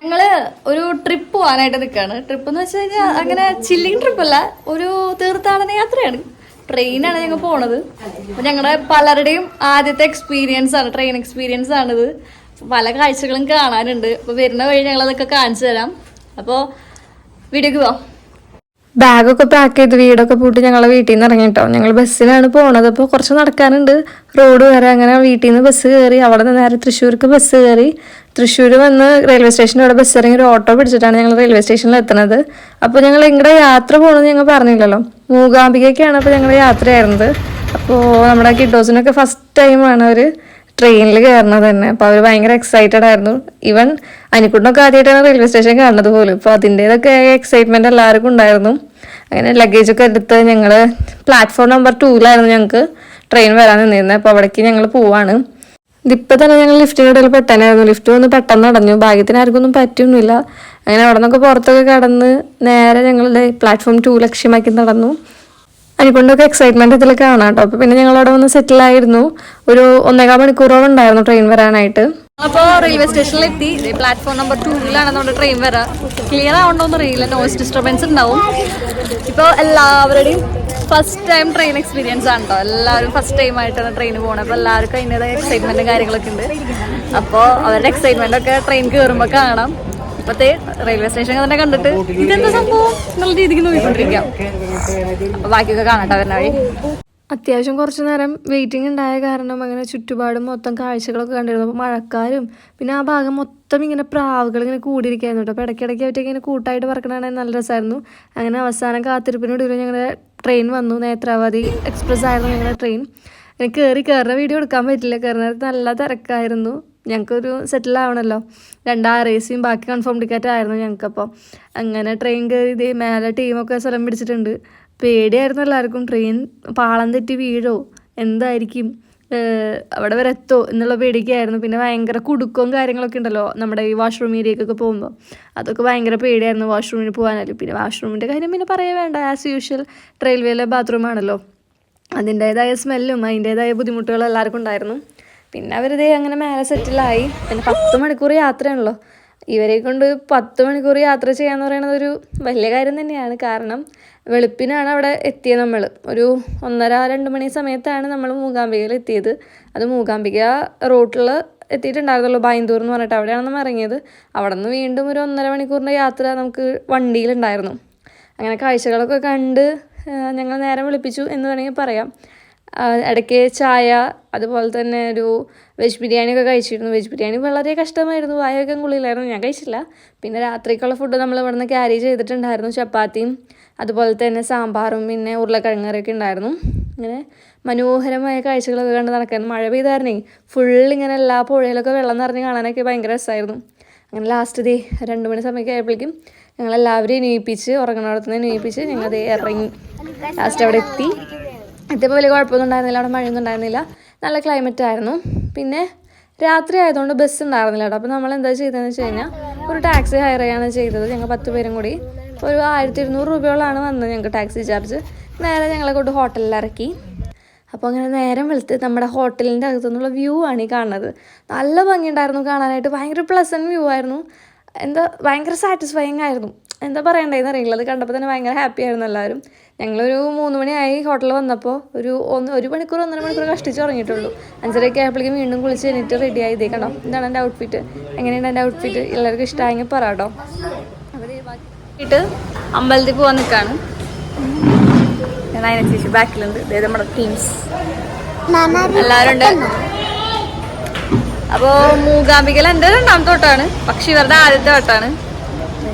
ഞങ്ങള് ഒരു ട്രിപ്പ് പോകാനായിട്ട് നിൽക്കാണ്. ട്രിപ്പ് എന്ന് വെച്ച് കഴിഞ്ഞാൽ അങ്ങനെ ചില്ലിങ് ട്രിപ്പല്ല, ഒരു തീർത്ഥാടന യാത്രയാണ്. ട്രെയിനാണ് ഞങ്ങൾ പോണത്. അപ്പൊ ഞങ്ങളുടെ പലരുടെയും ആദ്യത്തെ എക്സ്പീരിയൻസ് ആണ്, ട്രെയിൻ എക്സ്പീരിയൻസ് ആണിത്. പല കാഴ്ചകളും കാണാനുണ്ട്. അപ്പൊ വരുന്ന വഴി ഞങ്ങൾ അതൊക്കെ കാണിച്ചു തരാം. അപ്പോൾ വീഡിയോക്ക് പോവാം. ബാഗൊക്കെ പാക്ക് ചെയ്ത് വീടൊക്കെ പൂട്ടി ഞങ്ങളെ വീട്ടിൽ നിന്ന് ഇറങ്ങിട്ടോ. ഞങ്ങൾ ബസ്സിനാണ് പോണത്. അപ്പോൾ കുറച്ച് നടക്കാനുണ്ട് റോഡ് വരെ. അങ്ങനെ വീട്ടിൽ നിന്ന് ബസ് കയറി, അവിടെ നിന്ന് നേരെ തൃശ്ശൂർക്ക് ബസ് കയറി. തൃശ്ശൂർ വന്ന് റെയിൽവേ സ്റ്റേഷൻ്റെ അവിടെ ബസ് ഇറങ്ങി ഒരു ഓട്ടോ പിടിച്ചിട്ടാണ് ഞങ്ങൾ റെയിൽവേ സ്റ്റേഷനിൽ എത്തുന്നത്. അപ്പോൾ ഞങ്ങൾ ഇങ്ങടെ യാത്ര പോകണമെന്ന് ഞങ്ങൾ പറഞ്ഞില്ലല്ലോ, മൂകാംബികയ്ക്കാണ് അപ്പോൾ ഞങ്ങൾ യാത്രയായിരുന്നത്. അപ്പോൾ നമ്മുടെ കിഡോസിനൊക്കെ ഫസ്റ്റ് ടൈമാണ് അവർ ട്രെയിനിൽ കയറണത് തന്നെ. അപ്പോൾ അവർ ഭയങ്കര എക്സൈറ്റഡ് ആയിരുന്നു. ഈവൻ അനിക്കുട്ടനൊക്കെ ആദ്യമായിട്ടാണ് റെയിൽവേ സ്റ്റേഷൻ കാണുന്നത് പോലും. അപ്പോൾ അതിൻ്റേതൊക്കെ എക്സൈറ്റ്മെൻറ്റ് എല്ലാവർക്കും ഉണ്ടായിരുന്നു. അങ്ങനെ ലഗേജൊക്കെ എടുത്ത് ഞങ്ങൾ പ്ലാറ്റ്ഫോം നമ്പർ 2-ലായിരുന്നു ഞങ്ങൾക്ക് ട്രെയിൻ വരാൻ നിന്നിരുന്നത്. അപ്പോൾ അവിടേക്ക് ഞങ്ങൾ പോവാണ്. ഇതിപ്പോൾ തന്നെ ഞങ്ങൾ ലിഫ്റ്റിൻ്റെ ഇടയിൽ പെട്ടെന്നായിരുന്നു. ലിഫ്റ്റ് വന്ന് പെട്ടെന്ന് അടഞ്ഞു. ഭാഗ്യത്തിന് ആർക്കൊന്നും പറ്റൊന്നുമില്ല. അങ്ങനെ അവിടെ നിന്നൊക്കെ പുറത്തൊക്കെ കടന്ന് നേരെ ഞങ്ങളുടെ പ്ലാറ്റ്ഫോം 2 ലക്ഷ്യമാക്കി നടന്നു. അതിനെക്കൊണ്ടൊക്കെ എക്സൈറ്റ്മെന്റ് ഇതിൽ കാണാം കേട്ടോ. അപ്പോൾ പിന്നെ ഞങ്ങൾ അവിടെ വന്ന് സെറ്റിലായിരുന്നു. ഒരു 1.25 മണിക്കൂറോളം ഉണ്ടായിരുന്നു ട്രെയിൻ വരാനായിട്ട്. അപ്പോൾ റെയിൽവേ സ്റ്റേഷനിൽ എത്തി. പ്ലാറ്റ്ഫോം നമ്പർ 2-ലാണ് നമ്മുടെ ട്രെയിൻ വരാം. ക്ലിയർ ആവണ്ടോന്ന് അറിയില്ല, നോയ്സ് ഡിസ്റ്റർബൻസ് ഉണ്ടാവും. ഇപ്പോൾ എല്ലാവരുടെയും ഫസ്റ്റ് ടൈം ട്രെയിൻ എക്സ്പീരിയൻസ് ആണ് കേട്ടോ. എല്ലാവരും ഫസ്റ്റ് ടൈം ആയിട്ടാണ് ട്രെയിൻ പോകുന്നത്. അപ്പോൾ എല്ലാവർക്കും അതിൻ്റെതായ എക്സൈറ്റ്മെന്റും കാര്യങ്ങളൊക്കെ ഉണ്ട്. അപ്പോൾ അവരുടെ എക്സൈറ്റ്മെന്റ് ഒക്കെ ട്രെയിൻ കയറുമ്പോൾ കാണാം. ഇപ്പത്തെ റെയിൽവേ സ്റ്റേഷൻ തന്നെ കണ്ടിട്ട് ഇതെന്താ സംഭവം എന്നുള്ള രീതിക്ക് നോക്കിക്കൊണ്ടിരിക്കാം. അപ്പൊ ബാക്കിയൊക്കെ കാണട്ടെ വരുന്ന വഴി. അത്യാവശ്യം കുറച്ച് നേരം വെയിറ്റിംഗ് ഉണ്ടായ കാരണം അങ്ങനെ ചുറ്റുപാടും മൊത്തം കാഴ്ചകളൊക്കെ കണ്ടിരുന്നു. അപ്പോൾ മഴക്കാരും പിന്നെ ആ ഭാഗം മൊത്തം ഇങ്ങനെ പ്രാവുകൾ ഇങ്ങനെ കൂടിയിരിക്കായിരുന്നു കേട്ടോ. അപ്പോൾ ഇടയ്ക്കിടയ്ക്ക് അവറ്റൊക്കെ ഇങ്ങനെ കൂട്ടായിട്ട് പറക്കണതാണ്, നല്ല രസമായിരുന്നു. അങ്ങനെ അവസാനം കാത്തിരിപ്പിനൊടുവിൽ ഞങ്ങളുടെ ട്രെയിൻ വന്നു. നേത്രാവതി എക്സ്പ്രസ് ആയിരുന്നു ഞങ്ങളുടെ ട്രെയിൻ. എനിക്ക് കയറുന്ന വീഡിയോ എടുക്കാൻ പറ്റില്ല, കയറുന്നത് നല്ല തിരക്കായിരുന്നു. ഞങ്ങൾക്കൊരു സെറ്റിലാവണമല്ലോ. 2 RACയും ബാക്കി കൺഫേം ടിക്കറ്റ് ആയിരുന്നു ഞങ്ങൾക്കപ്പോൾ. അങ്ങനെ ട്രെയിൻ കയറി ഇതേ മേലെ ടീമൊക്കെ സ്ഥലം പിടിച്ചിട്ടുണ്ട്. പേടിയായിരുന്നു എല്ലാവർക്കും. ട്രെയിൻ പാളം തെറ്റി വീഴോ എന്തായിരിക്കും, അവിടെ വരെ എത്തോ എന്നുള്ള പേടിക്കായിരുന്നു. പിന്നെ ഭയങ്കര കുടുക്കവും കാര്യങ്ങളൊക്കെ ഉണ്ടല്ലോ നമ്മുടെ ഈ വാഷ്റൂം ഏരിയക്കൊക്കെ പോകുമ്പോൾ, അതൊക്കെ ഭയങ്കര പേടിയായിരുന്നു വാഷ്റൂമിൽ പോകാനായിട്ട്. പിന്നെ വാഷ്റൂമിൻ്റെ കാര്യം പിന്നെ പറയാൻ വേണ്ട, ആസ് യൂഷ്വൽ റെയിൽവേയിലെ ബാത്റൂമാണല്ലോ, അതിൻ്റേതായ സ്മെല്ലും അതിൻ്റേതായ ബുദ്ധിമുട്ടുകളും എല്ലാവർക്കും ഉണ്ടായിരുന്നു. പിന്നെ അവരിതേ അങ്ങനെ മേലെ സെറ്റിലായി. പിന്നെ 10 മണിക്കൂർ യാത്രയാണല്ലോ. ഇവരെ കൊണ്ട് 10 മണിക്കൂർ യാത്ര ചെയ്യാന്ന് പറയുന്നത് ഒരു വലിയ കാര്യം തന്നെയാണ്. കാരണം വെളുപ്പിനാണ് അവിടെ എത്തിയത്. നമ്മൾ ഒരു 1:30-2 മണി സമയത്താണ് നമ്മൾ മൂകാംബികയിൽ എത്തിയത്. അത് മൂകാംബിക റൂട്ടിൽ എത്തിയിട്ടുണ്ടായിരുന്നല്ലോ, ബൈന്ദൂർ എന്ന് പറഞ്ഞിട്ട് അവിടെയാണ് നമ്മൾ ഇറങ്ങിയത്. അവിടെ നിന്ന് വീണ്ടും ഒരു 1.5 മണിക്കൂറിൻ്റെ യാത്ര നമുക്ക് വണ്ടിയിലുണ്ടായിരുന്നു. അങ്ങനെ കാഴ്ചകളൊക്കെ കണ്ട് ഞങ്ങൾ നേരം വിളിപ്പിച്ചു എന്ന് വേണമെങ്കിൽ പറയാം. ഇടയ്ക്ക് ചായ, അതുപോലെ തന്നെ ഒരു വെജ് ബിരിയാണിയൊക്കെ കഴിച്ചിരുന്നു. വെജ് ബിരിയാണി വളരെ കഷ്ടമായിരുന്നു, വായൊക്കെ കൊള്ളില്ലായിരുന്നു, ഞാൻ കഴിച്ചില്ല. പിന്നെ രാത്രിക്കുള്ള ഫുഡ് നമ്മൾ ഇവിടെ നിന്ന് ക്യാരി ചെയ്തിട്ടുണ്ടായിരുന്നു. ചപ്പാത്തിയും അതുപോലെ തന്നെ സാമ്പാറും പിന്നെ ഉരുളക്കിഴങ്ങ് കറിയൊക്കെ ഉണ്ടായിരുന്നു. അങ്ങനെ മനോഹരമായ കാഴ്ചകളൊക്കെ കണ്ട് നടക്കായിരുന്നു. മഴ പെയ്തായിരുന്നേ ഫുള്ളിങ്ങനെ എല്ലാ പുഴയിലൊക്കെ വെള്ളം നിറഞ്ഞ് കാണാനൊക്കെ ഭയങ്കര രസമായിരുന്നു. അങ്ങനെ ലാസ്റ്റ് 2 മണി സമയമൊക്കെ ആയപ്പോഴേക്കും ഞങ്ങളെല്ലാവരും എണീപ്പിച്ച്, ഉറങ്ങണോടത്തുനിന്ന് എണീപ്പിച്ച് ഞങ്ങൾ ഇറങ്ങി. ലാസ്റ്റ് അവിടെ എത്തിയപ്പോൾ വലിയ കുഴപ്പമൊന്നും ഉണ്ടായിരുന്നില്ല, അവിടെ മഴയൊന്നും ഉണ്ടായിരുന്നില്ല, നല്ല ക്ലൈമറ്റ് ആയിരുന്നു. പിന്നെ രാത്രി ആയതുകൊണ്ട് ബസ് ഉണ്ടായിരുന്നില്ല കേട്ടോ. അപ്പോൾ നമ്മൾ എന്താ ചെയ്തതെന്ന് വെച്ച് കഴിഞ്ഞാൽ ഒരു ടാക്സി ഹയർ ചെയ്യാണ് ചെയ്തത്. ഞങ്ങൾ 10 പേരും കൂടി ഒരു 1200 രൂപയോളാണ് വന്നത് ഞങ്ങൾക്ക് ടാക്സി ചാർജ്. നേരെ ഞങ്ങളെ കൊണ്ട് ഹോട്ടലിൽ ഇറക്കി. അപ്പോൾ അങ്ങനെ നേരം വെളുത്ത് നമ്മുടെ ഹോട്ടലിൻ്റെ അകത്തുനിന്നുള്ള വ്യൂ ആണ് ഈ കാണുന്നത്. നല്ല ഭംഗിയുണ്ടായിരുന്നു കാണാനായിട്ട്, ഭയങ്കര പ്ലസൻറ്റ് വ്യൂ ആയിരുന്നു. ഭയങ്കര സാറ്റിസ്ഫൈയിങ് ആയിരുന്നു. എന്താ പറയണ്ടേന്ന് അറിയില്ല, അത് കണ്ടപ്പോൾ തന്നെ ഭയങ്കര ഹാപ്പി ആയിരുന്നു എല്ലാവരും. ഞങ്ങളൊരു 3 മണിയായി ഹോട്ടലിൽ വന്നപ്പോൾ ഒരു 1 മണിക്കൂർ 1.5 മണിക്കൂർ കഷ്ടിച്ച് ഉറങ്ങിയിട്ടുള്ളൂ. 5:30 ആയപ്പോഴേക്കും വീണ്ടും കുളിച്ച് കഴിഞ്ഞിട്ട് റെഡി ആയി. ഇതേ കണ്ടോ, ഇതാണ് എൻ്റെ ഔട്ട്ഫിറ്റ്. എങ്ങനെയുണ്ട് എൻ്റെ ഔട്ട്ഫിറ്റ്? എല്ലാവർക്കും ഇഷ്ടമായെങ്കിൽ പറ കേട്ടോ. ിട്ട് അമ്പലത്തിൽ പോകാൻ നിൽക്കാണ്. ഞാൻ അതിനനുസരിച്ച് ബാക്കിലുണ്ട് നമ്മുടെ ടീംസ് എല്ലാവരും ഉണ്ട്. അപ്പോൾ മൂകാംബികയിൽ എൻ്റെ 2ാമത്തെ വട്ടമാണ്, പക്ഷെ ഇവരുടെ ആദ്യത്തെ വട്ടമാണ്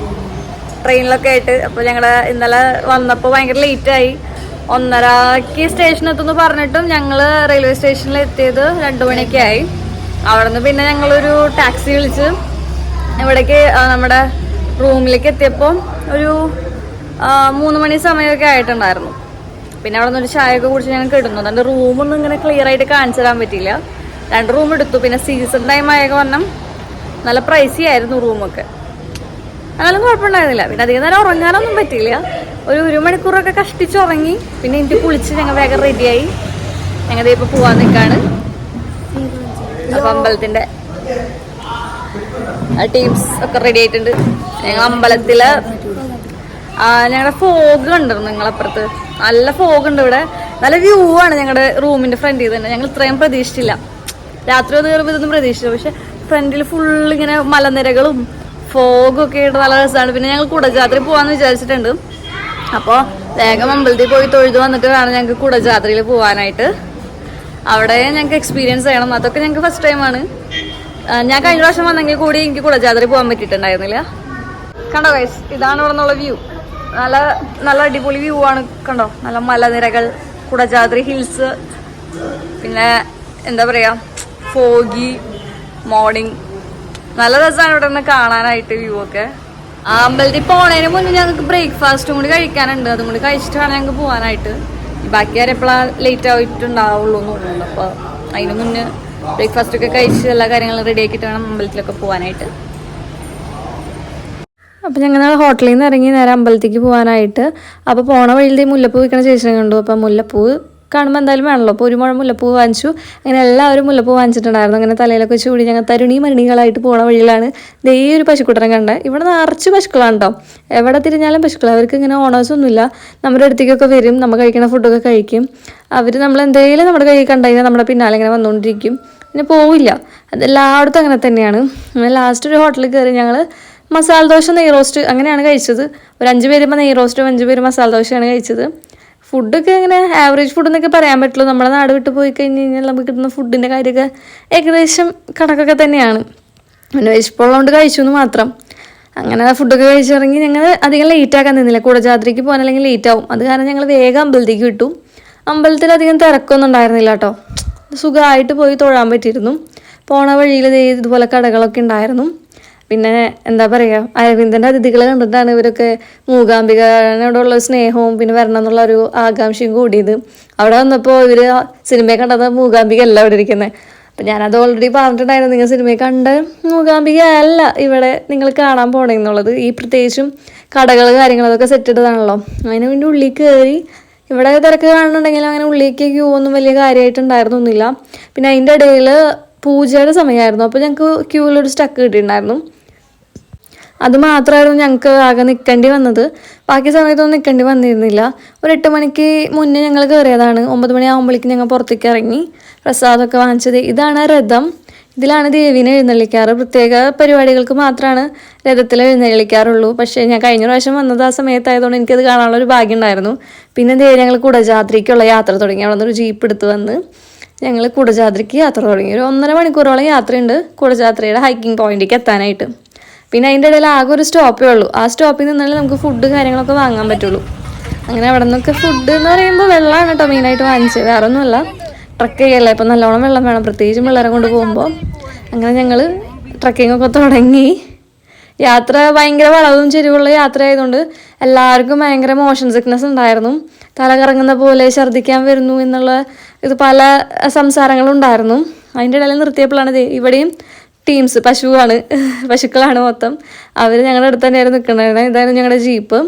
ട്രെയിനിലൊക്കെ ആയിട്ട്. അപ്പോൾ ഞങ്ങൾ ഇന്നലെ വന്നപ്പോൾ ഭയങ്കര ലേറ്റായി. 1:30ക്ക് സ്റ്റേഷൻ എത്തുമെന്ന് പറഞ്ഞിട്ടും ഞങ്ങൾ റെയിൽവേ സ്റ്റേഷനിൽ എത്തിയത് 2 മണിയൊക്കെ ആയി. അവിടെ നിന്ന് പിന്നെ ഞങ്ങളൊരു ടാക്സി വിളിച്ച് ഇവിടേക്ക് നമ്മുടെ റൂമിലേക്ക് എത്തിയപ്പോൾ ഒരു 3 മണി സമയമൊക്കെ ആയിട്ടുണ്ടായിരുന്നു. പിന്നെ അവിടെ നിന്ന് ഒരു ചായയൊക്കെ കുടിച്ച് ഞങ്ങൾക്ക് ഇടുന്നു. അതുകൊണ്ട് റൂമൊന്നും ഇങ്ങനെ ക്ലിയർ ആയിട്ട് കാണിച്ചു തരാൻ പറ്റിയില്ല. 2 റൂം എടുത്തു. പിന്നെ സീസൺ ടൈം ആയൊക്കെ പറഞ്ഞാൽ നല്ല പ്രൈസി ആയിരുന്നു റൂമൊക്കെ. എന്നാലും കുഴപ്പമുണ്ടായിരുന്നില്ല. പിന്നെ അധികം നേരം ഉറങ്ങാനൊന്നും പറ്റിയില്ല. ഒരു 1 മണിക്കൂറൊക്കെ കഷ്ടിച്ച് ഉറങ്ങി. പിന്നെ എനിക്ക് കുളിച്ച് ഞങ്ങൾ വേഗം റെഡിയായി. ഞങ്ങൾ ഇപ്പോൾ പോകാൻ നിൽക്കുകയാണ്. അപ്പോൾ അമ്പലത്തിൻ്റെ ടീംസ് ഒക്കെ റെഡി ആയിട്ടുണ്ട്. ഞങ്ങൾ അമ്പലത്തില് ഞങ്ങളുടെ ഫോഗ് കണ്ടിരുന്നു. നിങ്ങളപ്പുറത്ത് നല്ല ഫോഗ് ഉണ്ട്. ഇവിടെ നല്ല വ്യൂ ആണ് ഞങ്ങളുടെ റൂമിന്റെ ഫ്രണ്ടിൽ തന്നെ. ഞങ്ങൾ ഇത്രയും പ്രതീക്ഷിച്ചില്ല. രാത്രി ഒന്ന് കയറുമ്പോൾ ഇതൊന്നും പ്രതീക്ഷിച്ചില്ല. പക്ഷെ ഫ്രണ്ടിൽ ഫുള്ള് ഇങ്ങനെ മലനിരകളും ഫോഗും ഒക്കെ ആയിട്ട് നല്ല രസമാണ്. പിന്നെ ഞങ്ങൾ കുടജാത്രി പോകാമെന്ന് വിചാരിച്ചിട്ടുണ്ട്. അപ്പോൾ വേഗം അമ്പലത്തിൽ പോയി തൊഴുത് വന്നിട്ട് വേണം ഞങ്ങൾക്ക് കുടജാത്രയിൽ പോകാനായിട്ട്. അവിടെ ഞങ്ങൾക്ക് എക്സ്പീരിയൻസ് ചെയ്യണം. അതൊക്കെ ഞങ്ങൾക്ക് ഫസ്റ്റ് ടൈമാണ്. ഞാൻ കഴിഞ്ഞ പ്രാവശ്യം വന്നെങ്കിൽ കൂടി എനിക്ക് കുടജാത്രി പോകാൻ പറ്റിയിട്ടുണ്ടായിരുന്നില്ല. കണ്ടോ ഗൈസ്, ഇതാണ് ഇവിടെ നിന്നുള്ള വ്യൂ. നല്ല നല്ല അടിപൊളി വ്യൂ ആണ്. കണ്ടോ, നല്ല മലനിരകൾ, കുടജാദ്രി ഹിൽസ്, പിന്നെ എന്താ പറയാ ഫോഗി മോർണിംഗ്. നല്ല രസമാണ് ഇവിടെ നിന്ന് കാണാനായിട്ട് വ്യൂ ഒക്കെ. ആ അമ്പലത്തിൽ പോണതിന് മുന്നേ ഞങ്ങൾക്ക് ബ്രേക്ക്ഫാസ്റ്റും കൂടി കഴിക്കാനുണ്ട്. അതും കൂടി കഴിച്ചിട്ട് വേണം ഞങ്ങൾക്ക് പോകാനായിട്ട്. ബാക്കി ആരും എപ്പോഴാണ് ലേറ്റ് ആയിട്ടുണ്ടാവുള്ളൂ എന്ന് തോന്നുന്നു. അപ്പോൾ അതിന് മുന്നേ ബ്രേക്ക്ഫാസ്റ്റ് ഒക്കെ കഴിച്ച് എല്ലാ കാര്യങ്ങളും റെഡി ആക്കിയിട്ട് വേണം അമ്പലത്തിലൊക്കെ പോകാനായിട്ട്. അപ്പോൾ ഞങ്ങൾ ഹോട്ടലിൽ നിന്ന് ഇറങ്ങി നേരെ അമ്പലത്തേക്ക് പോകാനായിട്ട്. അപ്പോൾ പോണ വഴിയിൽ മുല്ലപ്പൂ വിൽക്കണ ചേച്ചിനെ കണ്ടു. അപ്പോൾ മുല്ലപ്പൂ കാണുമ്പോൾ എന്തായാലും വേണമല്ലോ. അപ്പോൾ ഒരു മുഴം മുല്ലപ്പൂ വാങ്ങിച്ചു. അങ്ങനെ എല്ലാവരും മുല്ലപ്പൂ വാങ്ങിച്ചിട്ടുണ്ടായിരുന്നു. അങ്ങനെ തലയിലൊക്കെ ചൂടി ഞങ്ങൾ തരുണി മരുണികളായിട്ട് പോണ വഴിയിലാണ് ഈ ഒരു പശുക്കുട്ടനെ കണ്ടത്. ഇവിടെ നിറച്ച് പശുക്കളാണ് കേട്ടോ. എവിടെ തിരിഞ്ഞാലും പശുക്കൾ. അവർക്ക് ഇങ്ങനെ ഓണേഴ്സൊന്നുമില്ല. നമ്മുടെ അടുത്തേക്കൊക്കെ വരും, നമ്മൾ കഴിക്കുന്ന ഫുഡൊക്കെ കഴിക്കും. അവർ നമ്മൾ എന്തെങ്കിലും നമ്മുടെ കൈ കണ്ടുകഴിഞ്ഞാൽ നമ്മുടെ പിന്നാലെ ഇങ്ങനെ വന്നുകൊണ്ടിരിക്കും. പിന്നെ പോവില്ല. അതെല്ലായിടത്തും അങ്ങനെ തന്നെയാണ്. അങ്ങനെ ലാസ്റ്റ് ഒരു ഹോട്ടലിൽ കയറി ഞങ്ങൾ മസാല ദോശ, നെയ് റോസ്റ്റ് അങ്ങനെയാണ് കഴിച്ചത്. ഒരു 5 പേരുമ്പോൾ നെയ് റോസ്റ്റും 5 പേര് മസാല ദോശയാണ് കഴിച്ചത്. ഫുഡൊക്കെ ഇങ്ങനെ ആവറേജ് ഫുഡ് എന്നൊക്കെ പറയാൻ പറ്റുള്ളൂ. നമ്മുടെ നാട് വിട്ട് പോയി കഴിഞ്ഞ് കഴിഞ്ഞാൽ നമുക്ക് കിട്ടുന്ന ഫുഡിൻ്റെ കാര്യമൊക്കെ ഏകദേശം കണക്കൊക്കെ തന്നെയാണ്. പിന്നെ വിശപ്പുള്ളതുകൊണ്ട് കഴിച്ചു എന്ന് മാത്രം. അങ്ങനെ ഫുഡൊക്കെ കഴിച്ചിറങ്ങി ഞങ്ങൾ അധികം ലേറ്റ് ആക്കാൻ നിന്നില്ല. കുടജാദ്രിക്ക് പോകാൻ അല്ലെങ്കിൽ ലേറ്റ് ആവും. അത് കാരണം ഞങ്ങൾ വേഗം അമ്പലത്തേക്ക് വിട്ടു. അമ്പലത്തിൽ അധികം തിരക്കൊന്നും ഉണ്ടായിരുന്നില്ല കേട്ടോ. സുഖമായിട്ട് പോയി തൊഴാൻ പറ്റിയിരുന്നു. പോണ വഴിയിൽ ഇതുപോലെ കടകളൊക്കെ ഉണ്ടായിരുന്നു. പിന്നെ എന്താ പറയുക, അരവിന്ദൻ്റെ അതിഥികളെ കണ്ടിട്ടാണ് ഇവരൊക്കെ മൂകാംബികയോടുള്ള സ്നേഹവും പിന്നെ വരണം എന്നുള്ള ഒരു ആകാംക്ഷയും കൂടിയത്. അവിടെ വന്നപ്പോൾ ഇവർ സിനിമയെ കണ്ടത് മൂകാംബിക അല്ല ഇവിടെ ഇരിക്കുന്നത്. അപ്പം ഞാനത് ഓൾറെഡി പറഞ്ഞിട്ടുണ്ടായിരുന്നു, നിങ്ങൾ സിനിമയെ കണ്ട് മൂകാംബിക അല്ല ഇവിടെ നിങ്ങൾ കാണാൻ പോണെന്നുള്ളത്. ഈ പ്രത്യേകിച്ചും കടകൾ കാര്യങ്ങളതൊക്കെ സെറ്റ് ചെയ്തതാണല്ലോ. അതിന് വേണ്ടി ഉള്ളിൽ കയറി ഇവിടെ തിരക്ക് കാണുന്നുണ്ടെങ്കിലും അങ്ങനെ ഉള്ളിലേക്ക് ക്യൂ ഒന്നും വലിയ കാര്യമായിട്ടുണ്ടായിരുന്നൊന്നുമില്ല. പിന്നെ അതിൻ്റെ ഇടയിൽ പൂജയുടെ സമയമായിരുന്നു. അപ്പോൾ ഞങ്ങൾക്ക് ക്യൂവിലൊരു സ്റ്റക്ക് കിട്ടിയിട്ടുണ്ടായിരുന്നു. അത് മാത്രമായിരുന്നു ഞങ്ങൾക്ക് ആകെ നിൽക്കേണ്ടി വന്നത്. ബാക്കി സമയത്തൊന്നും നിൽക്കേണ്ടി വന്നിരുന്നില്ല. ഒരു 8 മണിക്ക് മുന്നേ ഞങ്ങൾ കയറിയതാണ്. 9 മണിയാകുമ്പോഴേക്കും ഞങ്ങൾ പുറത്തേക്ക് ഇറങ്ങി പ്രസാദമൊക്കെ വാങ്ങിച്ചത്. ഇതാണ് രഥം. ഇതിലാണ് ദേവീനെ എഴുന്നള്ളിക്കാറ്. പ്രത്യേക പരിപാടികൾക്ക് മാത്രമാണ് രഥത്തിൽ എഴുന്നള്ളിക്കാറുള്ളൂ. പക്ഷേ ഞാൻ കഴിഞ്ഞ പ്രാവശ്യം വന്നത് ആ സമയത്തായതുകൊണ്ട് എനിക്കത് കാണാനുള്ളൊരു ഭാഗ്യം ഉണ്ടായിരുന്നു. പിന്നെ ഞങ്ങൾ കുടജാദ്രിക്കുള്ള യാത്ര തുടങ്ങി. അവിടെ നിന്നൊരു ജീപ്പ് എടുത്ത് വന്ന് ഞങ്ങൾ കുടജാദ്രിക്ക് യാത്ര തുടങ്ങി. ഒരു 1.5 മണിക്കൂറോളം യാത്രയുണ്ട് കുടജാദ്രിയുടെ ഹൈക്കിംഗ് പോയിന്റിലേക്ക് എത്താനായിട്ട്. പിന്നെ അതിൻ്റെ ഇടയിൽ ആകെ ഒരു സ്റ്റോപ്പേ ഉള്ളൂ. ആ സ്റ്റോപ്പിൽ നിന്നാലും നമുക്ക് ഫുഡ് കാര്യങ്ങളൊക്കെ വാങ്ങാൻ പറ്റുള്ളൂ. അങ്ങനെ അവിടെ നിന്നൊക്കെ ഫുഡ് എന്ന് പറയുമ്പോൾ വെള്ളമാണ് കേട്ടോ മെയിനായിട്ട് വാങ്ങിച്ചത്. വേറെ ഒന്നുമല്ല, ട്രക്ക് ചെയ്യല്ലേ. ഇപ്പം നല്ലോണം വെള്ളം വേണം, പ്രത്യേകിച്ചും പിള്ളേരെ കൊണ്ട് പോകുമ്പോൾ. അങ്ങനെ ഞങ്ങൾ ട്രക്കിങ്ങൊക്കെ തുടങ്ങി. യാത്ര ഭയങ്കര വളവും ചെരിവുള്ള യാത്ര ആയതുകൊണ്ട് എല്ലാവർക്കും ഭയങ്കര മോഷൻ സിക്നസ് ഉണ്ടായിരുന്നു. തല കറങ്ങുന്ന പോലെ, ഛർദ്ദിക്കാൻ വരുന്നു എന്നുള്ള ഇത് പല സംസാരങ്ങളും ഉണ്ടായിരുന്നു. അതിൻ്റെ ഇടയിൽ നിർത്തിയപ്പോഴാണ് ഇവിടെയും ടീംസ് പശുക്കളാണ് മൊത്തം. അവർ ഞങ്ങളുടെ അടുത്ത് തന്നെയായിരുന്നു നിൽക്കണത്. ഇതായിരുന്നു ഞങ്ങളുടെ ജീപ്പ്.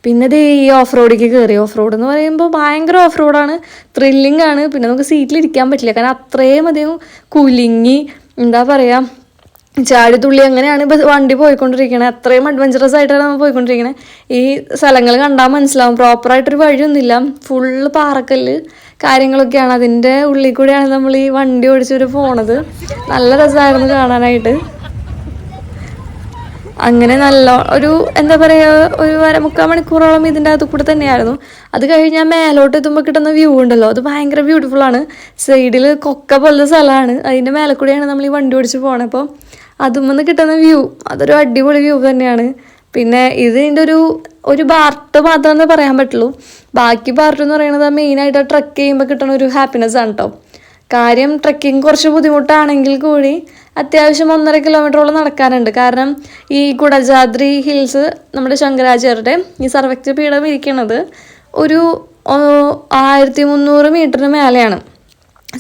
പിന്നെ ഈ ഓഫ് റോഡിലേക്ക് കയറി. ഓഫ് റോഡ് എന്ന് പറയുമ്പോൾ ഭയങ്കര ഓഫ് റോഡാണ്, ത്രില്ലിംഗ് ആണ്. പിന്നെ നമുക്ക് സീറ്റിലിരിക്കാൻ പറ്റില്ല, കാരണം അത്രയും അധികം കുലുങ്ങി എന്താ പറയുക ചാടിത്തുള്ളി അങ്ങനെയാണ് വണ്ടി പോയിക്കൊണ്ടിരിക്കണത്. അത്രയും അഡ്വഞ്ചറസ് ആയിട്ടാണ് നമ്മൾ പോയിക്കൊണ്ടിരിക്കണത്. ഈ സ്ഥലങ്ങൾ കണ്ടാൽ മനസ്സിലാവും, പ്രോപ്പറായിട്ടൊരു വഴിയൊന്നുമില്ല, ഫുള്ള് പാറക്കല്ല് കാര്യങ്ങളൊക്കെയാണ്. അതിൻ്റെ ഉള്ളിൽ കൂടെയാണ് നമ്മൾ ഈ വണ്ടി ഓടിച്ചൊരു പോണത്. നല്ല രസമായിരുന്നു കാണാനായിട്ട്. അങ്ങനെ നല്ല ഒരു എന്താ പറയുക, ഒരു 3/4 മണിക്കൂറോളം ഇതിൻ്റെ അകത്ത് കൂടെ തന്നെയായിരുന്നു. അത് കഴിഞ്ഞാൽ മേലോട്ട് എത്തുമ്പോൾ കിട്ടുന്ന വ്യൂ ഉണ്ടല്ലോ, അത് ഭയങ്കര ബ്യൂട്ടിഫുള്ളാണ്. സൈഡിൽ കൊക്ക പോലത്തെ സ്ഥലമാണ്, അതിൻ്റെ മേലെ കൂടെയാണ് നമ്മൾ ഈ വണ്ടി ഓടിച്ച് പോകണത്. അപ്പോൾ അതുമെന്ന് കിട്ടുന്ന വ്യൂ അതൊരു അടിപൊളി വ്യൂ തന്നെയാണ്. പിന്നെ ഇതിൻ്റെ ഒരു പാർട്ട് മാത്രമേ പറയാൻ പറ്റുള്ളൂ. ബാക്കി പാർട്ട് എന്ന് പറയുന്നത് മെയിനായിട്ട് ട്രക്ക് ചെയ്യുമ്പോൾ കിട്ടുന്ന ഒരു ഹാപ്പിനെസ് ആണ് കേട്ടോ. കാര്യം ട്രക്കിങ് കുറച്ച് ബുദ്ധിമുട്ടാണെങ്കിൽ കൂടി അത്യാവശ്യം 1.5 കിലോമീറ്ററോളം നടക്കാനുണ്ട്. കാരണം ഈ കുടജാദ്രി ഹിൽസ് നമ്മുടെ ശങ്കരാചാര്യരുടെ ഈ സർവ്വക്ത പീഠം ഇരിക്കുന്നത് ഒരു 1300 മീറ്ററിന് മേലെയാണ്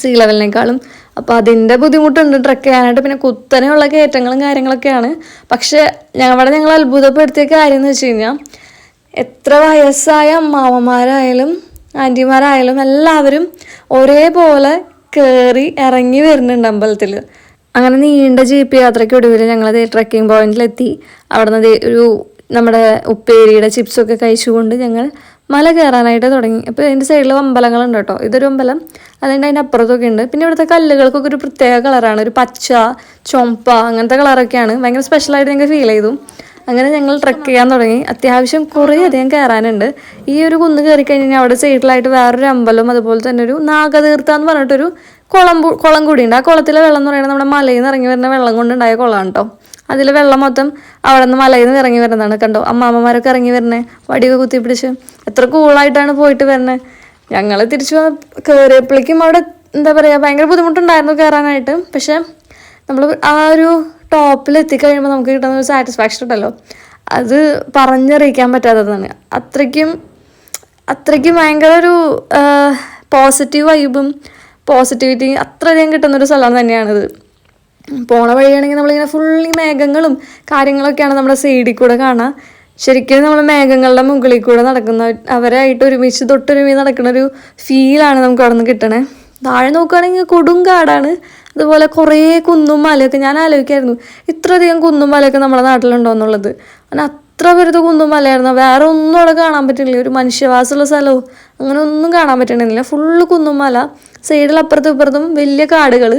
സീ ലെവലിനേക്കാളും. അപ്പോൾ അതിൻ്റെ ബുദ്ധിമുട്ടുണ്ട് ട്രക്ക് ചെയ്യാനായിട്ട്. പിന്നെ കുത്തനെയുള്ള കയറ്റങ്ങളും കാര്യങ്ങളൊക്കെയാണ്. പക്ഷേ ഞങ്ങൾ അത്ഭുതപ്പെടുത്തിയ കാര്യം എന്ന് വെച്ച് കഴിഞ്ഞാൽ എത്ര വയസ്സായ അമ്മാവന്മാരായാലും ആൻറ്റിമാരായാലും എല്ലാവരും ഒരേപോലെ കയറി ഇറങ്ങി വരുന്നുണ്ട് അമ്പലത്തിൽ. അങ്ങനെ നീണ്ട ജീപ്പ് യാത്രയ്ക്ക് ഒടുവിൽ ഞങ്ങളത് ട്രക്കിംഗ് പോയിന്റിലെത്തി. അവിടെ നിന്ന് ഒരു നമ്മുടെ ഉപ്പേരിയുടെ ചിപ്സൊക്കെ കഴിച്ചുകൊണ്ട് ഞങ്ങൾ മല കയറാനായിട്ട് തുടങ്ങി. അപ്പോൾ ഇതിൻ്റെ സൈഡിൽ അമ്പലങ്ങളുണ്ട് കേട്ടോ. ഇതൊരു അമ്പലം, അതുകൊണ്ട് അതിൻ്റെ അപ്പുറത്തൊക്കെ ഉണ്ട്. പിന്നെ ഇവിടുത്തെ കല്ലുകൾക്കൊക്കെ ഒരു പ്രത്യേക കളറാണ്, ഒരു പച്ച, ചുമപ്പ അങ്ങനത്തെ കളറൊക്കെയാണ്. ഭയങ്കര സ്പെഷ്യലായിട്ട് ഞങ്ങൾക്ക് ഫീൽ ചെയ്തു. അങ്ങനെ ഞങ്ങൾ ട്രക്ക് ചെയ്യാൻ തുടങ്ങി. അത്യാവശ്യം കുറേ അധികം കയറാനുണ്ട്. ഈ ഒരു കുന്ന് കയറി കഴിഞ്ഞാൽ അവിടെ സൈഡിലായിട്ട് വേറൊരു അമ്പലം, അതുപോലെ തന്നെ ഒരു നാഗതീർത്ഥ എന്ന് പറഞ്ഞിട്ടൊരു കുളം കൂടിയുണ്ട്. ആ കുളത്തിലെ വെള്ളം എന്ന് പറയുന്നത് നമ്മുടെ മലയിൽ നിന്ന് ഇറങ്ങി വരുന്ന വെള്ളം കൊണ്ടുണ്ടായ കുളമാണ് കേട്ടോ. അതിൽ വെള്ളം മൊത്തം അവിടെ നിന്ന് മലയിൽ നിന്ന് ഇറങ്ങി വരുന്നതാണ്. കണ്ടോ അമ്മാമ്മമാരൊക്കെ ഇറങ്ങി വരണേ, വടിയൊക്കെ കുത്തിപ്പിടിച്ച് എത്ര കൂളായിട്ടാണ് പോയിട്ട് വരുന്നത്. ഞങ്ങൾ തിരിച്ചു കയറിയപ്പോഴേക്കും അവിടെ എന്താ പറയുക, ഭയങ്കര ബുദ്ധിമുട്ടുണ്ടായിരുന്നു കയറാനായിട്ട്. പക്ഷെ നമ്മൾ ആ ഒരു ടോപ്പിൽ എത്തിക്കഴിയുമ്പോൾ നമുക്ക് കിട്ടുന്ന ഒരു സാറ്റിസ്ഫാക്ഷൻ ഉണ്ടല്ലോ, അത് പറഞ്ഞറിയിക്കാൻ പറ്റാത്തതാണ്. അത്രയ്ക്കും ഭയങ്കര ഒരു പോസിറ്റീവ് വൈബും പോസിറ്റിവിറ്റി അത്രയധികം കിട്ടുന്നൊരു സ്ഥലം തന്നെയാണിത്. പോണ വഴിയാണെങ്കിൽ നമ്മളിങ്ങനെ ഫുള്ളി മേഘങ്ങളും കാര്യങ്ങളൊക്കെയാണ് നമ്മുടെ സൈഡിൽ കൂടെ കാണുക. ശരിക്കും നമ്മൾ മേഘങ്ങളുടെ മുകളിൽ കൂടെ നടക്കുന്ന അവരായിട്ട് ഒരുമിച്ച് തൊട്ടൊരുമി നടക്കുന്ന ഒരു ഫീലാണ് നമുക്ക് അവിടെ നിന്ന് കിട്ടണേ. താഴെ നോക്കുകയാണെങ്കിൽ കൊടും കാടാണ്, അതുപോലെ കുറേ കുന്നും മലയൊക്കെ. ഞാൻ ആലോചിക്കായിരുന്നു ഇത്രയധികം കുന്നും മലയൊക്കെ നമ്മുടെ നാട്ടിലുണ്ടോ എന്നുള്ളത്. അങ്ങനെ അത്ര പേരത് കുന്നും മലയായിരുന്നു. വേറെ ഒന്നും അവിടെ കാണാൻ പറ്റുന്നില്ല, ഒരു മനുഷ്യവാസമുള്ള സ്ഥലവും അങ്ങനെ ഒന്നും കാണാൻ പറ്റണില്ല. ഫുള്ള് കുന്നും മല, സൈഡിൽ അപ്പുറത്തും ഇപ്പുറത്തും വലിയ കാടുകൾ.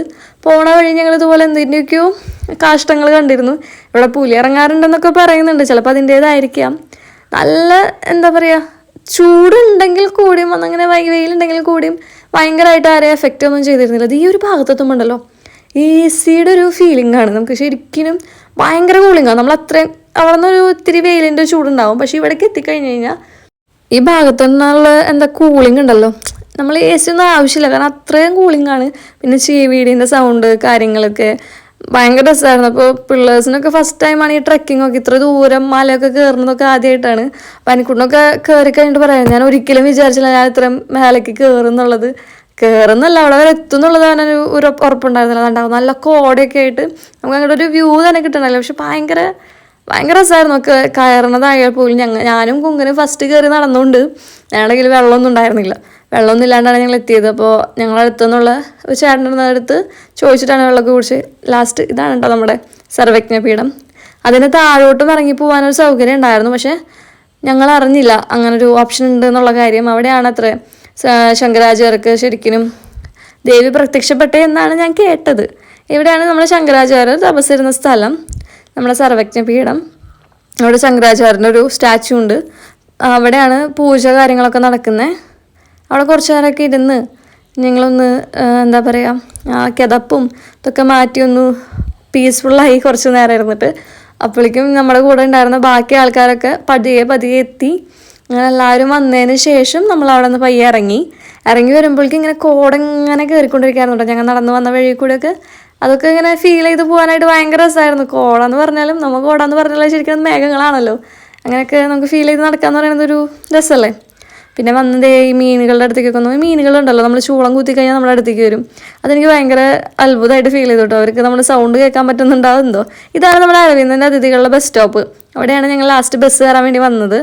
പോണ വഴി ഞങ്ങൾ ഇതുപോലെ എന്തിൻ്റെയൊക്കെയോ കാഷ്ടങ്ങൾ കണ്ടിരുന്നു. ഇവിടെ പുലി ഇറങ്ങാറുണ്ടെന്നൊക്കെ പറയുന്നുണ്ട്, ചിലപ്പോൾ അതിൻ്റേതായിരിക്കാം. നല്ല എന്താ പറയുക, ചൂടുണ്ടെങ്കിൽ കൂടിയും അന്നങ്ങനെ വെയിലുണ്ടെങ്കിൽ കൂടിയും ഭയങ്കരമായിട്ട് ആരെയും എഫക്റ്റ് ഒന്നും ചെയ്തിരുന്നില്ല. അത് ഈ ഒരു ഭാഗത്തെത്തുമ്പോണ്ടല്ലോ AC-യുടെ ഒരു ഫീലിംഗ് ആണ് നമുക്ക്. ശരിക്കും ഭയങ്കര കൂളിംഗാണ്. നമ്മൾ അത്രയും അവിടെ നിന്നൊരു ഇത്തിരി വെയിലിൻ്റെ ചൂടുണ്ടാവും. പക്ഷെ ഇവിടേക്ക് എത്തിക്കഴിഞ്ഞ് കഴിഞ്ഞാൽ ഈ ഭാഗത്തു നിന്നുള്ള എന്താ കൂളിംഗ് ഉണ്ടല്ലോ, നമ്മൾ AC ഒന്നും ആവശ്യമില്ല, കാരണം അത്രയും കൂളിംഗ് ആണ്. പിന്നെ ചീവീടിൻ്റെ സൗണ്ട് കാര്യങ്ങളൊക്കെ ഭയങ്കര രസമായിരുന്നു. അപ്പോൾ പിള്ളേഴ്സിനൊക്കെ ഫസ്റ്റ് ടൈമാണ് ഈ ട്രക്കിംഗ് ഒക്കെ, ഇത്ര ദൂരം മലയൊക്കെ കയറുന്നതൊക്കെ ആദ്യമായിട്ടാണ്. പനിക്കുട്ടനൊക്കെ കയറി കഴിഞ്ഞിട്ട് പറയാം, ഞാൻ ഒരിക്കലും വിചാരിച്ചില്ല ഞാൻ ഇത്രയും മേലേക്ക് കയറുന്നുള്ളത്. കയറുന്നല്ല, അവിടെ വരെ എത്തും എന്നുള്ളത് അവനൊരു ഉറപ്പുണ്ടായിരുന്നില്ല. അതുണ്ടാവും നല്ല കോടയൊക്കെ ആയിട്ട് നമുക്ക് അങ്ങോട്ട് ഒരു വ്യൂ തന്നെ കിട്ടണമല്ലോ. പക്ഷെ ഭയങ്കര രസമായിരുന്നു ഒക്കെ കയറണതായാൽ പോലും. ഞാനും കുങ്ങനും ഫസ്റ്റ് കയറി നടന്നുകൊണ്ട് ഞങ്ങളുടെ കയ്യിൽ വെള്ളമൊന്നും ഉണ്ടായിരുന്നില്ല. വെള്ളമൊന്നും ഇല്ലാണ്ടാണ് ഞങ്ങൾ എത്തിയത്. അപ്പോൾ ഞങ്ങളടുത്തുനിന്നുള്ള ഒരു ചേട്ടൻ്റെ അടുത്ത് ചോദിച്ചിട്ടാണ് വെള്ളമൊക്കെ കുടിച്ച്. ലാസ്റ്റ് ഇതാണ് കേട്ടോ നമ്മുടെ സർവജ്ഞപീഠം. അതിന് താഴോട്ടും ഇറങ്ങി പോകാനൊരു സൗകര്യം ഉണ്ടായിരുന്നു, പക്ഷേ ഞങ്ങൾ അറിഞ്ഞില്ല അങ്ങനൊരു ഓപ്ഷൻ ഉണ്ട് എന്നുള്ള കാര്യം. അവിടെയാണ് അത്ര ശങ്കരാചാര്യർക്ക് ശരിക്കും ദേവി പ്രത്യക്ഷപ്പെട്ടേ എന്നാണ് ഞാൻ കേട്ടത്. ഇവിടെയാണ് നമ്മുടെ ശങ്കരാചാര്യർ തപസ്സിരുന്ന സ്ഥലം, നമ്മുടെ സർവജ്ഞപീഠം. അവിടെ ശങ്കരാചാര്യൻ്റെ ഒരു സ്റ്റാച്ചു ഉണ്ട്. അവിടെയാണ് പൂജ കാര്യങ്ങളൊക്കെ നടക്കുന്നത്. അവിടെ കുറച്ച് നേരമൊക്കെ ഇരുന്ന് ഞങ്ങളൊന്ന് എന്താ പറയുക, കിതപ്പും ഇതൊക്കെ മാറ്റി ഒന്ന് പീസ്ഫുള്ളായി കുറച്ച് നേരം ഇരുന്നിട്ട്. അപ്പോഴേക്കും നമ്മുടെ കൂടെ ഉണ്ടായിരുന്ന ബാക്കി ആൾക്കാരൊക്കെ പതിയെ എത്തി. അങ്ങനെ എല്ലാവരും വന്നതിന് ശേഷം നമ്മൾ അവിടെ നിന്ന് പയ്യെ ഇറങ്ങി വരുമ്പോഴേക്കും ഇങ്ങനെ കോടങ്ങനെ കയറിക്കൊണ്ടിരിക്കായിരുന്നു കേട്ടോ. ഞങ്ങൾ നടന്നു വന്ന വഴി കൂടെയൊക്കെ അതൊക്കെ ഇങ്ങനെ ഫീൽ ചെയ്ത് പോകാനായിട്ട് ഭയങ്കര രസമായിരുന്നു. കോട എന്ന് പറഞ്ഞാലും നമുക്ക് കോട എന്ന് പറഞ്ഞാലും ശരിക്കും മേഘങ്ങളാണല്ലോ. അങ്ങനെയൊക്കെ നമുക്ക് ഫീൽ ചെയ്ത് നടക്കാമെന്ന് പറയുന്നത് ഒരു രസമല്ലേ. പിന്നെ വന്നത് ഈ മീനുകളുടെ അടുത്തേക്കൊക്കെ വന്നു. മീനുകളുണ്ടല്ലോ, നമ്മൾ ചൂളം കുത്തി കഴിഞ്ഞാൽ നമ്മുടെ അടുത്തേക്ക് വരും. അതെനിക്ക് ഭയങ്കര അത്ഭുതമായിട്ട് ഫീൽ ചെയ്തു കേട്ടോ. അവർക്ക് നമ്മുടെ സൗണ്ട് കേൾക്കാൻ പറ്റുന്നുണ്ടാവുന്നതോ. ഇതാണ് നമ്മുടെ അരവിന്ദൻ്റെ അതിഥികളുടെ ബസ് സ്റ്റോപ്പ്. അവിടെയാണ് ഞങ്ങൾ ലാസ്റ്റ് ബസ് കയറാൻ വേണ്ടി വന്നത്.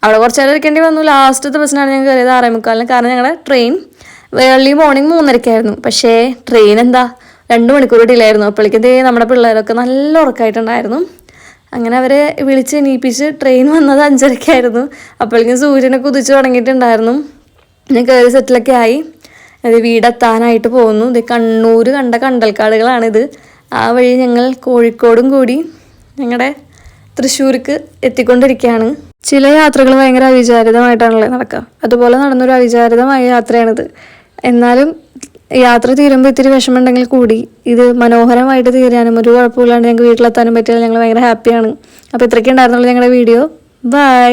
അവിടെ കുറച്ച് നേരം ഇരിക്കേണ്ടി വന്നു. ലാസ്റ്റത്തെ ബസ്സിനാണ് ഞങ്ങൾ കയറിയത് 6:45. കാരണം ഞങ്ങളുടെ ട്രെയിൻ ഏർലി മോർണിംഗ് 3:30 പക്ഷേ ട്രെയിൻ എന്താ 2 മണിക്കൂർ ഡിലേ ആയിരുന്നു. അപ്പോഴേക്കും നമ്മുടെ പിള്ളേരൊക്കെ നല്ല ഉറക്കമായിട്ടുണ്ടായിരുന്നു. അങ്ങനെ അവരെ വിളിച്ച് എണീപ്പിച്ച് ട്രെയിൻ വന്നത് 5:30 അപ്പോഴേക്കും സൂര്യനൊക്കെ ഉദിച്ച് തുടങ്ങിയിട്ടുണ്ടായിരുന്നു. ഞാൻ കയറി സെറ്റിലൊക്കെ ആയി. അത് വീടെത്താനായിട്ട് പോകുന്നു. ഇത് കണ്ണൂർ കണ്ട കണ്ടൽക്കാടുകളാണിത്. ആ വഴി ഞങ്ങൾ കോഴിക്കോടും കൂടി ഞങ്ങളുടെ തൃശ്ശൂർക്ക് എത്തിക്കൊണ്ടിരിക്കുകയാണ്. ചില യാത്രകൾ ഭയങ്കര അവിചാരിതമായിട്ടാണല്ലേ നടക്കുക. അതുപോലെ നടന്നൊരു അവിചാരിതമായ യാത്രയാണിത്. എന്നാലും യാത്ര തീരുമ്പോൾ ഇത്തിരി വിഷമമുണ്ടെങ്കിൽ കൂടി ഇത് മനോഹരമായിട്ട് തീരാനും ഒരു കുഴപ്പമില്ലാണ്ട് ഞങ്ങൾക്ക് വീട്ടിലെത്താനും പറ്റിയാൽ ഞങ്ങൾ ഭയങ്കര ഹാപ്പിയാണ്. അപ്പോൾ ഇത്രയ്ക്ക് ഉണ്ടായിരുന്നുള്ളൂ ഞങ്ങളുടെ വീഡിയോ. ബൈ.